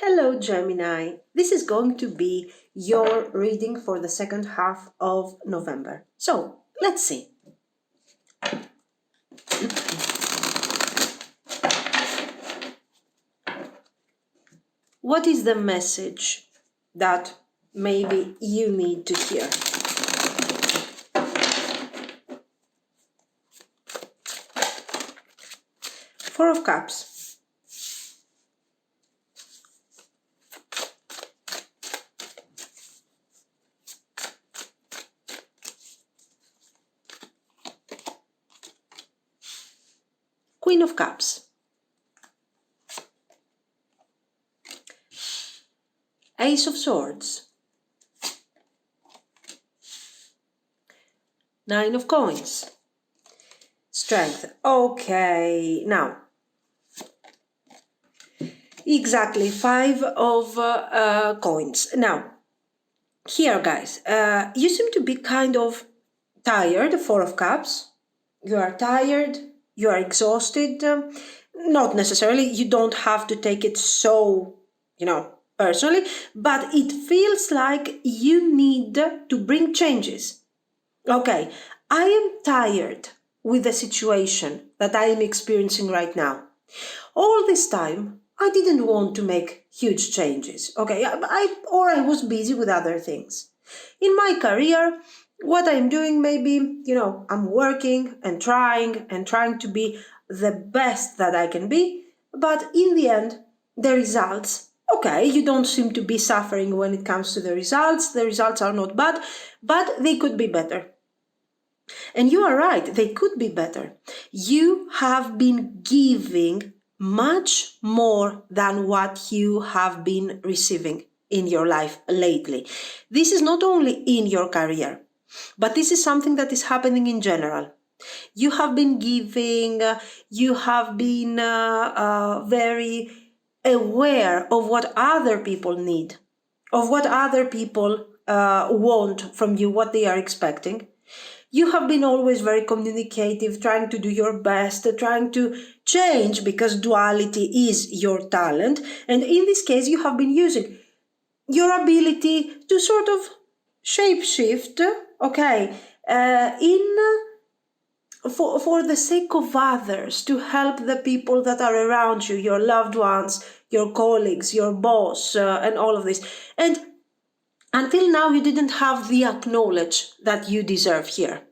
Hello, Gemini. This is going to be your reading for the second half of November. So, let's see. What is the message that maybe you need to hear? Four of Cups. Queen of Cups. Ace of Swords. Nine of Coins. Strength. Okay, now. Exactly, five of coins. Now, here, guys, you seem to be kind of tired, Four of Cups. You are tired, you are exhausted. Not necessarily, you don't have to take it so, personally, but it feels like you need to bring changes. Okay, I am tired with the situation that I am experiencing right now. All this time, I didn't want to make huge changes. Okay, I was busy with other things. In my career, what I'm doing, maybe, I'm working and trying to be the best that I can be, but in the end, the results, okay, you don't seem to be suffering when it comes to the results are not bad, but they could be better. And you are right, they could be better. You have been giving much more than what you have been receiving in your life lately. This is not only in your career, but this is something that is happening in general. You have been giving, you have been very aware of what other people need, of what other people want from you, what they are expecting. You have been always very communicative, trying to do your best, trying to change because duality is your talent. And in this case, you have been using your ability to sort of shapeshift, okay, for the sake of others, to help the people that are around you, your loved ones, your colleagues, your boss, and all of this. And until now, you didn't have the acknowledge that you deserve here.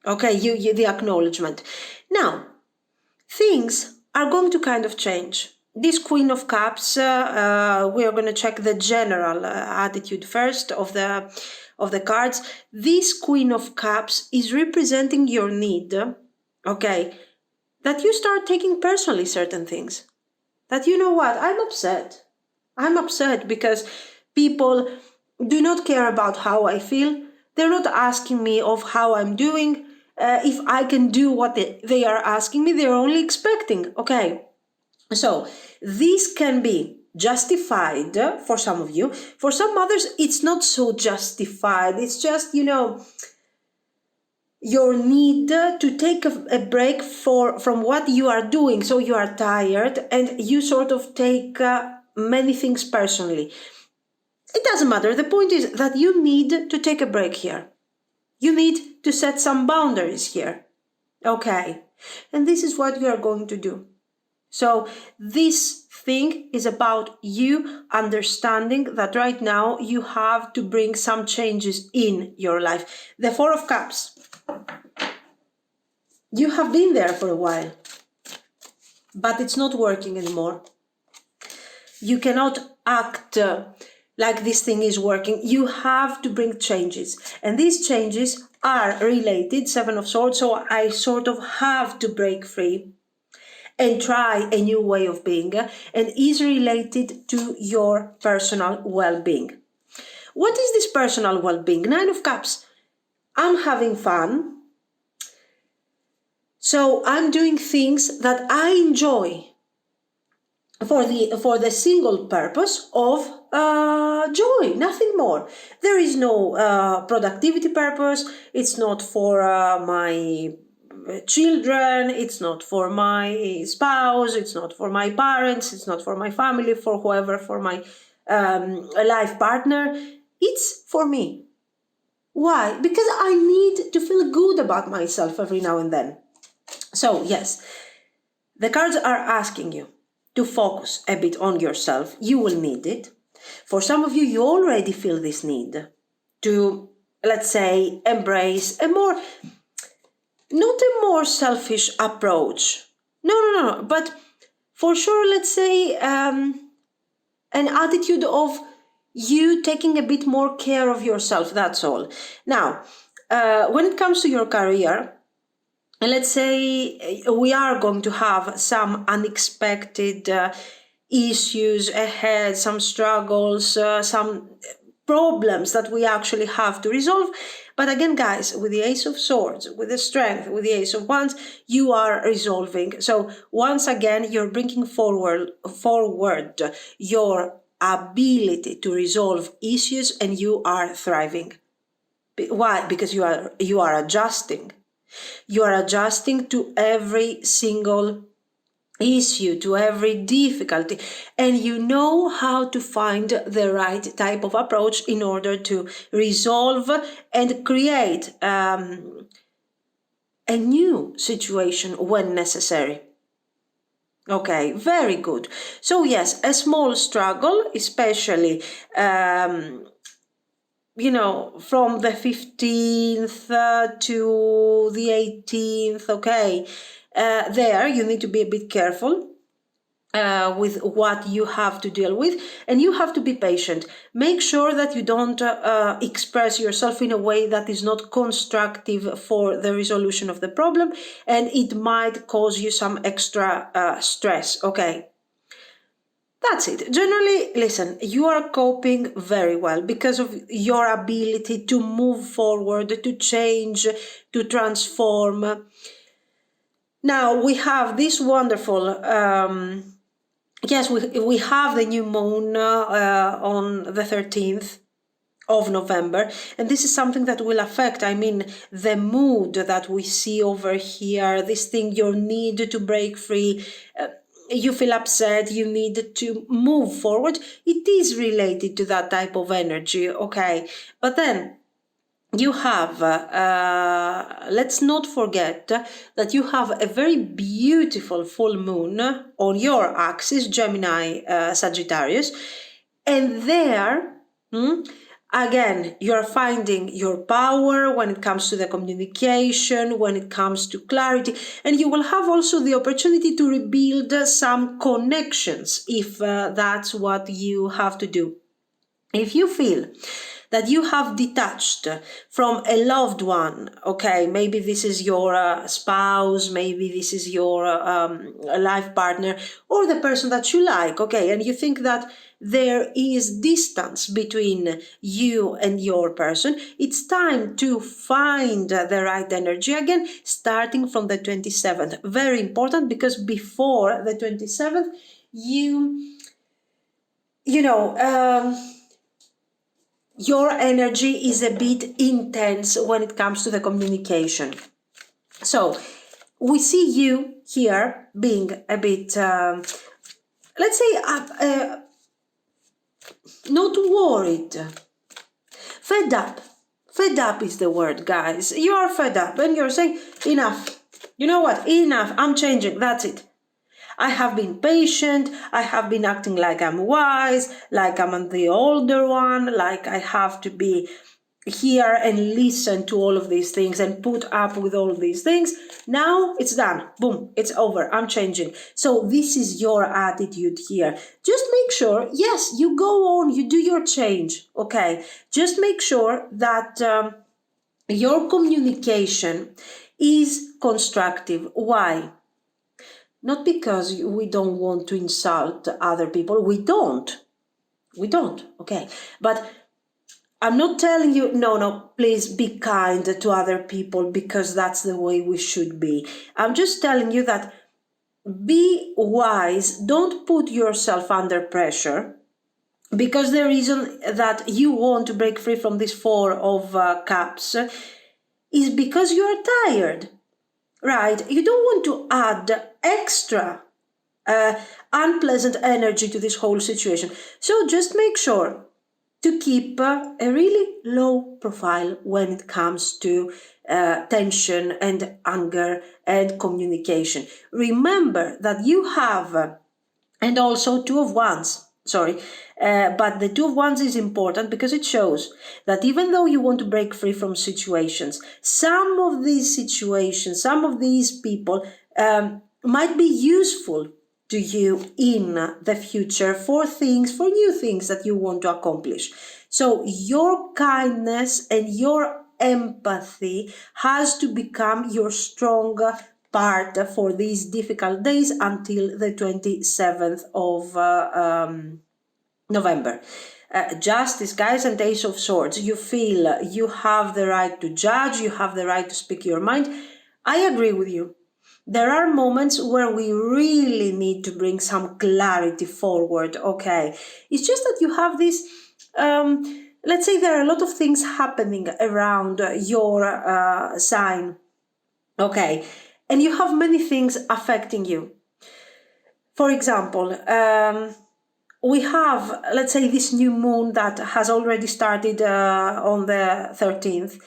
Okay, you the acknowledgement. Now, things are going to kind of change. This Queen of Cups, we are going to check the general attitude first of the cards. This Queen of Cups is representing your need, okay, that you start taking personally certain things. That you know what, I'm upset. I'm upset because people do not care about how I feel. They're not asking me of how I'm doing. If I can do what they are asking me, they're only expecting. Okay, so this can be justified for some of you. For some others, it's not so justified. It's just, your need to take a break from what you are doing. So you are tired and you sort of take many things personally. It doesn't matter. The point is that you need to take a break here. You need to set some boundaries here. Okay. And this is what you are going to do. So this thing is about you understanding that right now you have to bring some changes in your life. The Four of Cups. You have been there for a while, but it's not working anymore. You cannot act like this thing is working. You have to bring changes. And these changes are related, Seven of Swords, so I sort of have to break free and try a new way of being, and is related to your personal well-being. What is this personal well-being? Nine of Cups. I'm having fun. So I'm doing things that I enjoy for the single purpose of joy, nothing more. There is no productivity purpose. It's not for my children, it's not for my spouse, it's not for my parents, it's not for my family, for whoever, for my life partner. It's for me. Why? Because I need to feel good about myself every now and then. So yes, the cards are asking you to focus a bit on yourself. You will need it. For some of you, you already feel this need to, let's say, embrace a more, not a more selfish approach. No, but for sure, let's say, an attitude of you taking a bit more care of yourself, that's all. Now, when it comes to your career, let's say we are going to have some unexpected issues ahead, some struggles, some problems that we actually have to resolve. But again, guys, with the Ace of Swords, with the Strength, with the Ace of Wands, you are resolving. So once again, you're bringing forward your ability to resolve issues, and you are thriving. Why? Because you are adjusting. You are adjusting to every single issue, to every difficulty, and you know how to find the right type of approach in order to resolve and create a new situation when necessary. Okay, very good. So yes, a small struggle, especially from the 15th to the 18th, okay, there you need to be a bit careful with what you have to deal with, and you have to be patient. Make sure that you don't express yourself in a way that is not constructive for the resolution of the problem, and it might cause you some extra stress, okay? That's it. Generally, listen, you are coping very well because of your ability to move forward, to change, to transform. Now, we have this wonderful, yes, we have the new moon on the 13th of November, and this is something that will affect, the mood that we see over here, this thing, your need to break free. You feel upset, you need to move forward. It is related to that type of energy, okay? But then you have, let's not forget that you have a very beautiful full moon on your axis, Gemini, Sagittarius, and there, again, you're finding your power when it comes to the communication, when it comes to clarity, and you will have also the opportunity to rebuild some connections if that's what you have to do. If you feel that you have detached from a loved one, okay, maybe this is your spouse, maybe this is your life partner, or the person that you like, okay, and you think that there is distance between you and your person, it's time to find the right energy again, starting from the 27th. Very important, because before the 27th, your energy is a bit intense when it comes to the communication. So we see you here being a bit, let's say, not worried. Fed up. Fed up is the word, guys. You are fed up and you're saying, enough. You know what? Enough. I'm changing. That's it. I have been patient, I have been acting like I'm wise, like I'm the older one, like I have to be here and listen to all of these things and put up with all of these things. Now it's done. Boom, it's over. I'm changing. So this is your attitude here. Just make sure, yes, you go on, you do your change, okay? Just make sure that your communication is constructive. Why? Not because we don't want to insult other people. We don't, okay? But I'm not telling you, no, please be kind to other people because that's the way we should be. I'm just telling you that be wise. Don't put yourself under pressure, because the reason that you want to break free from this Four of Cups is because you are tired. right? You don't want to add extra unpleasant energy to this whole situation. So just make sure to keep a really low profile when it comes to tension and anger and communication. Remember that you have, and also Two of Wands. Sorry, but the Two of Wands is important because it shows that even though you want to break free from situations, some of these situations, some of these people might be useful to you in the future for new things that you want to accomplish. So your kindness and your empathy has to become your stronger part for these difficult days until the 27th of November. Justice, guys, and Ace of Swords. You feel you have the right to judge, you have the right to speak your mind. I agree with you. There are moments where we really need to bring some clarity forward, okay? It's just that you have this, let's say there are a lot of things happening around your sign, okay? And you have many things affecting you. For example, we have, let's say, this new moon that has already started on the 13th,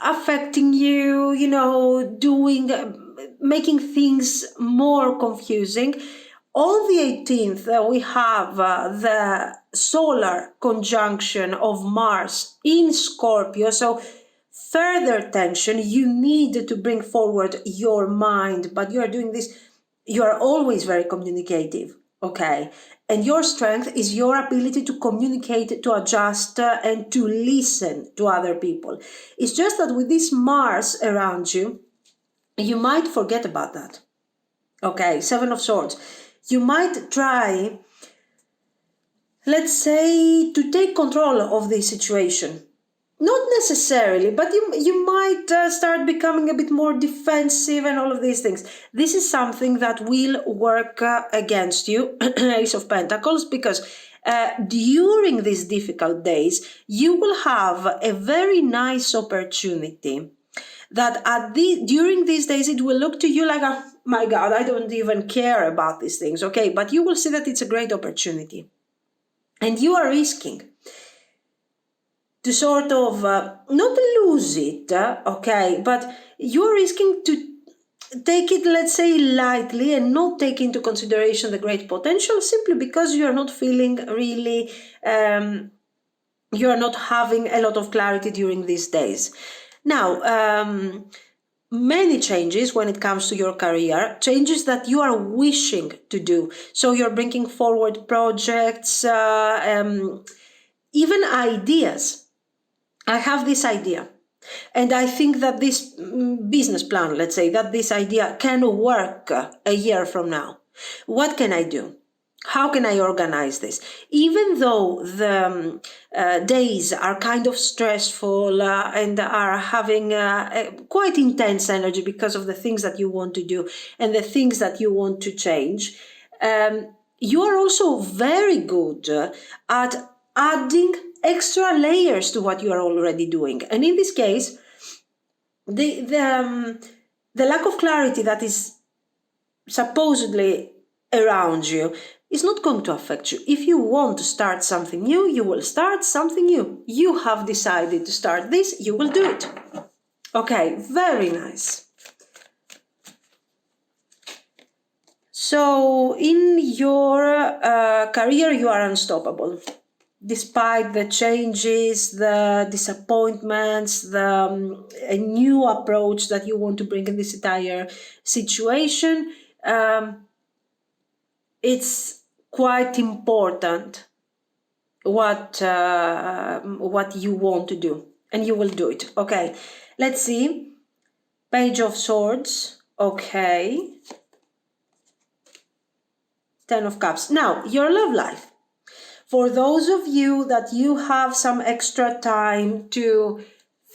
affecting you, making things more confusing. On the 18th, we have the solar conjunction of Mars in Scorpio. So further tension, you need to bring forward your mind, but you're doing this, you're always very communicative, okay? And your strength is your ability to communicate, to adjust, and to listen to other people. It's just that with this Mars around you, you might forget about that. Okay, Seven of Swords. You might try, let's say, to take control of the situation. Not necessarily, but you might start becoming a bit more defensive and all of these things. This is something that will work against you, Ace of Pentacles, because during these difficult days, you will have a very nice opportunity that during these days, it will look to you like, oh my God, I don't even care about these things, okay? But you will see that it's a great opportunity. And you are risking to sort of not lose it, okay, but you're risking to take it, let's say, lightly and not take into consideration the great potential simply because you're not feeling really, you're not having a lot of clarity during these days. Now, many changes when it comes to your career, changes that you are wishing to do. So you're bringing forward projects, even ideas. I have this idea, and I think that this business plan, let's say, that this idea can work a year from now. What can I do? How can I organize this? Even though the days are kind of stressful and are having quite intense energy because of the things that you want to do and the things that you want to change, you are also very good at adding extra layers to what you are already doing. And in this case, the lack of clarity that is supposedly around you is not going to affect you. If you want to start something new, you will start something new. You have decided to start this, you will do it. Okay, very nice. So in your career, you are unstoppable. Despite the changes, the disappointments, a new approach that you want to bring in this entire situation, it's quite important what you want to do, and you will do it. Okay, let's see. Page of Swords. Okay. Ten of Cups. Now, your love life. For those of you that you have some extra time to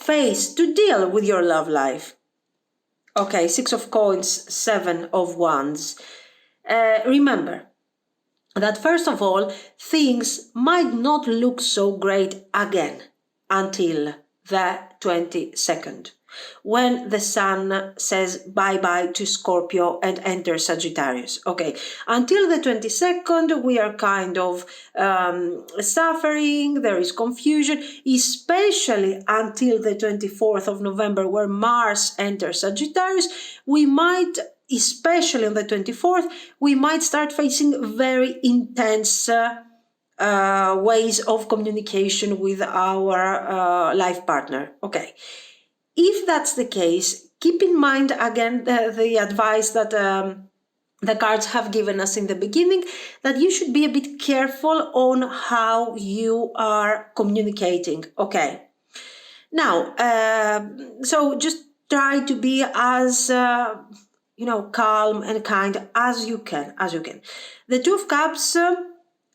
deal with your love life. Okay, Six of Coins, Seven of Wands. Remember that first of all, things might not look so great again until the 22nd. when the sun says bye-bye to Scorpio and enters Sagittarius. Okay, until the 22nd, we are kind of suffering, there is confusion, especially until the 24th of November, where Mars enters Sagittarius. We might, especially on the 24th, we might start facing very intense ways of communication with our life partner. Okay. If that's the case, keep in mind again the advice that the cards have given us in the beginning, that you should be a bit careful on how you are communicating. Okay. Now, so just try to be as calm and kind as you can. The Two of Cups,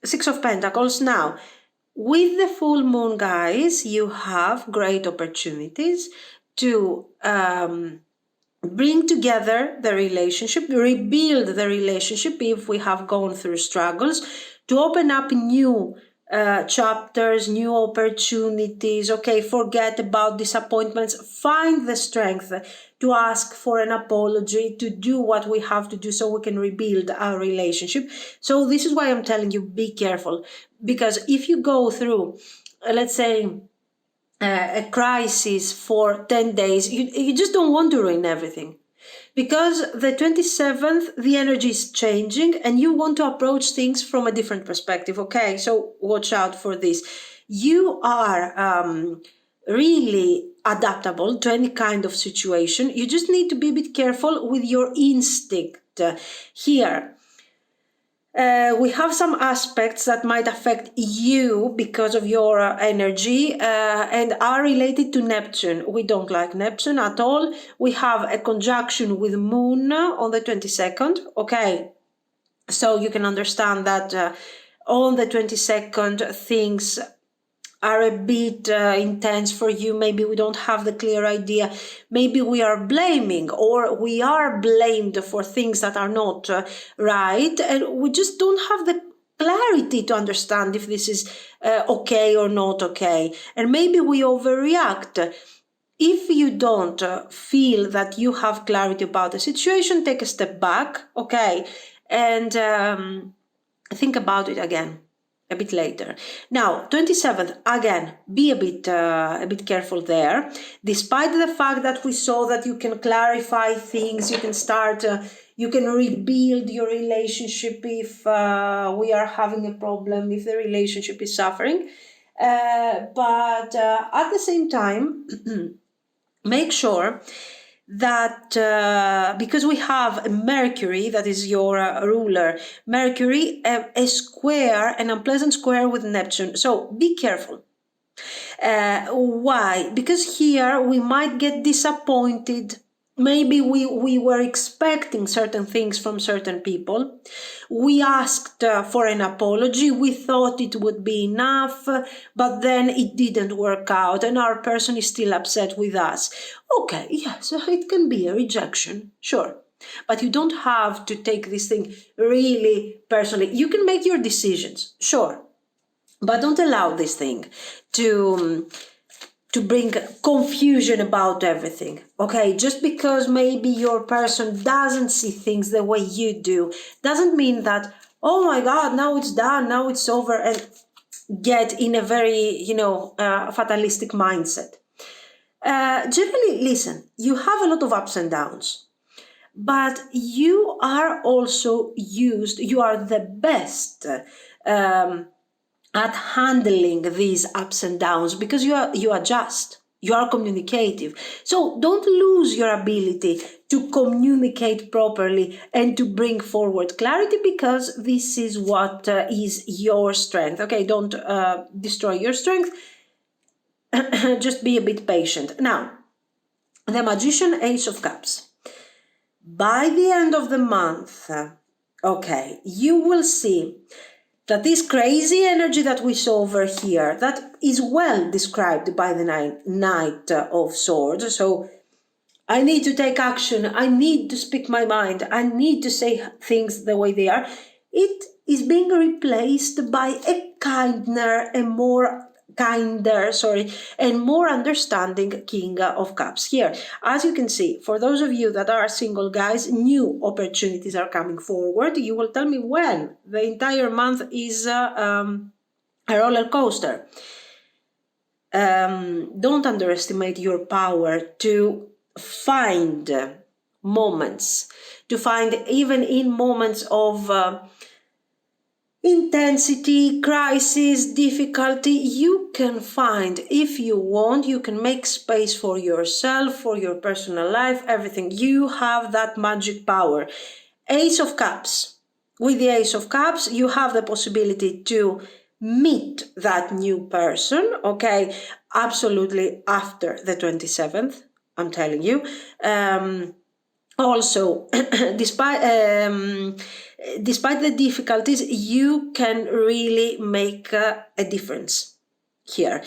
Six of Pentacles. Now, with the full moon, guys, you have great opportunities to bring together the relationship, rebuild the relationship if we have gone through struggles, to open up new chapters, new opportunities. Okay, forget about disappointments. Find the strength to ask for an apology, to do what we have to do so we can rebuild our relationship. So this is why I'm telling you, be careful, because if you go through, let's say, a crisis for 10 days, you just don't want to ruin everything. Because the 27th, the energy is changing and you want to approach things from a different perspective. Okay, so watch out for this. You are really adaptable to any kind of situation. You just need to be a bit careful with your instinct here. We have some aspects that might affect you because of your energy and are related to Neptune. We don't like Neptune at all. We have a conjunction with Moon on the 22nd. Okay, so you can understand that on the 22nd things are a bit intense for you. Maybe we don't have the clear idea. Maybe we are blaming or we are blamed for things that are not right. And we just don't have the clarity to understand if this is okay or not okay. And maybe we overreact. If you don't feel that you have clarity about the situation, take a step back, okay, and think about it again a bit later. Now, 27th, again, be a bit careful there. Despite the fact that we saw that you can clarify things, you can start, you can rebuild your relationship if we are having a problem, if the relationship is suffering. But at the same time, make sure that because we have Mercury, that is your ruler, Mercury, a square, an unpleasant square with Neptune. So be careful. Why? Because here we might get disappointed. Maybe we were expecting certain things from certain people. We asked for an apology. We thought it would be enough, but then it didn't work out and our person is still upset with us. Okay, yes, it can be a rejection, sure. But you don't have to take this thing really personally. You can make your decisions, sure. But don't allow this thing to bring confusion about everything. Okay, just because maybe your person doesn't see things the way you do doesn't mean that, oh my God, now it's done, now it's over, and get in a very fatalistic mindset. Generally, listen, you have a lot of ups and downs, but you are also you are the best at handling these ups and downs because you adjust, you are communicative. So don't lose your ability to communicate properly and to bring forward clarity, because this is what is your strength. Okay, don't destroy your strength. Just be a bit patient. Now, the Magician, Ace of Cups. By the end of the month, okay, you will see that this crazy energy that we saw over here, that is well described by the Knight of Swords. So I need to take action. I need to speak my mind. I need to say things the way they are. It is being replaced by a kinder, a more kinder, and more understanding King of Cups here. As you can see, for those of you that are single, guys, new opportunities are coming forward. You will tell me when. The entire month is a roller coaster. Don't underestimate your power to find moments, to find even in moments of intensity, crisis, difficulty, you can find, if you want, you can make space for yourself, for your personal life, everything. You have that magic power. Ace of Cups. With the Ace of Cups, you have the possibility to meet that new person, okay? Absolutely after the 27th, I'm telling you. Also, despite the difficulties, you can really make a difference here.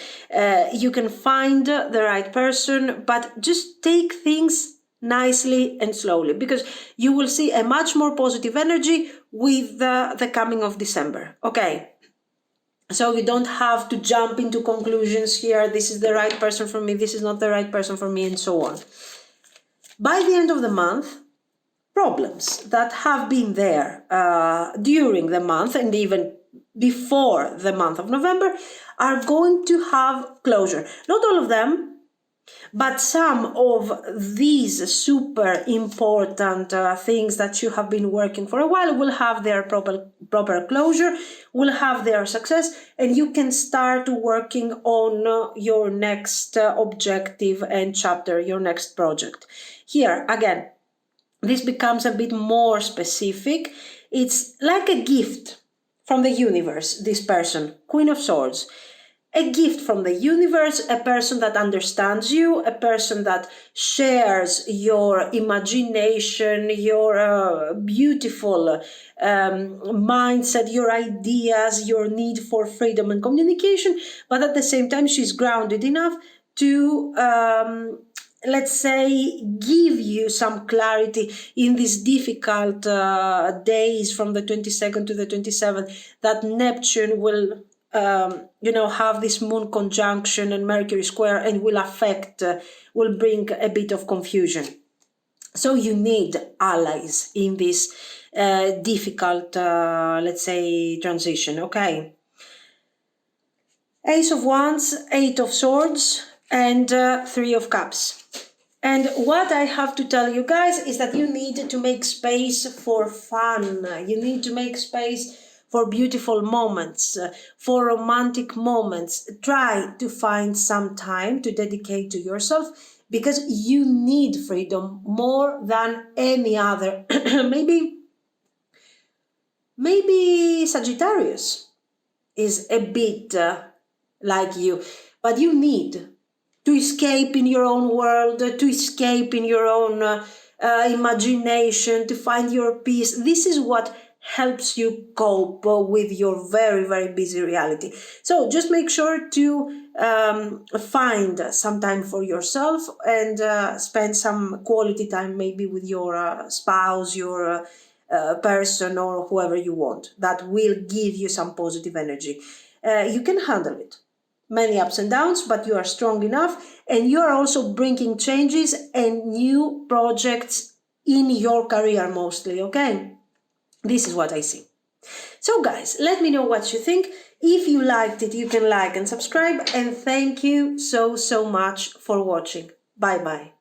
You can find the right person, but just take things nicely and slowly, because you will see a much more positive energy with the coming of December. Okay. So you don't have to jump into conclusions here. This is the right person for me. This is not the right person for me, and so on. By the end of the month, problems that have been there during the month and even before the month of November are going to have closure. Not all of them, but some of these super important things that you have been working for a while will have their proper closure, will have their success, and you can start working on your next objective and chapter, your next project. Here, again, this becomes a bit more specific. It's like a gift from the universe, this person, Queen of Swords. A gift from the universe, a person that understands you, a person that shares your imagination, your beautiful mindset, your ideas, your need for freedom and communication, but at the same time, she's grounded enough to let's say, give you some clarity in these difficult days from the 22nd to the 27th, that Neptune will, have this moon conjunction and Mercury square, and will affect, will bring a bit of confusion. So you need allies in this difficult, let's say, transition, okay? Ace of Wands, Eight of Swords, and Three of Cups. And what I have to tell you guys is that you need to make space for fun. You need to make space for beautiful moments, for romantic moments. Try to find some time to dedicate to yourself, because you need freedom more than any other. maybe Sagittarius is a bit like you, but you need to escape in your own world, to escape in your own imagination, to find your peace. This is what helps you cope with your very, very busy reality. So just make sure to find some time for yourself, and spend some quality time maybe with your spouse, your person, or whoever you want. That will give you some positive energy. You can handle it. Many ups and downs, but you are strong enough, and you are also bringing changes and new projects in your career mostly, okay? This is what I see. So guys, let me know what you think. If you liked it, you can like and subscribe, and thank you so much for watching. Bye bye.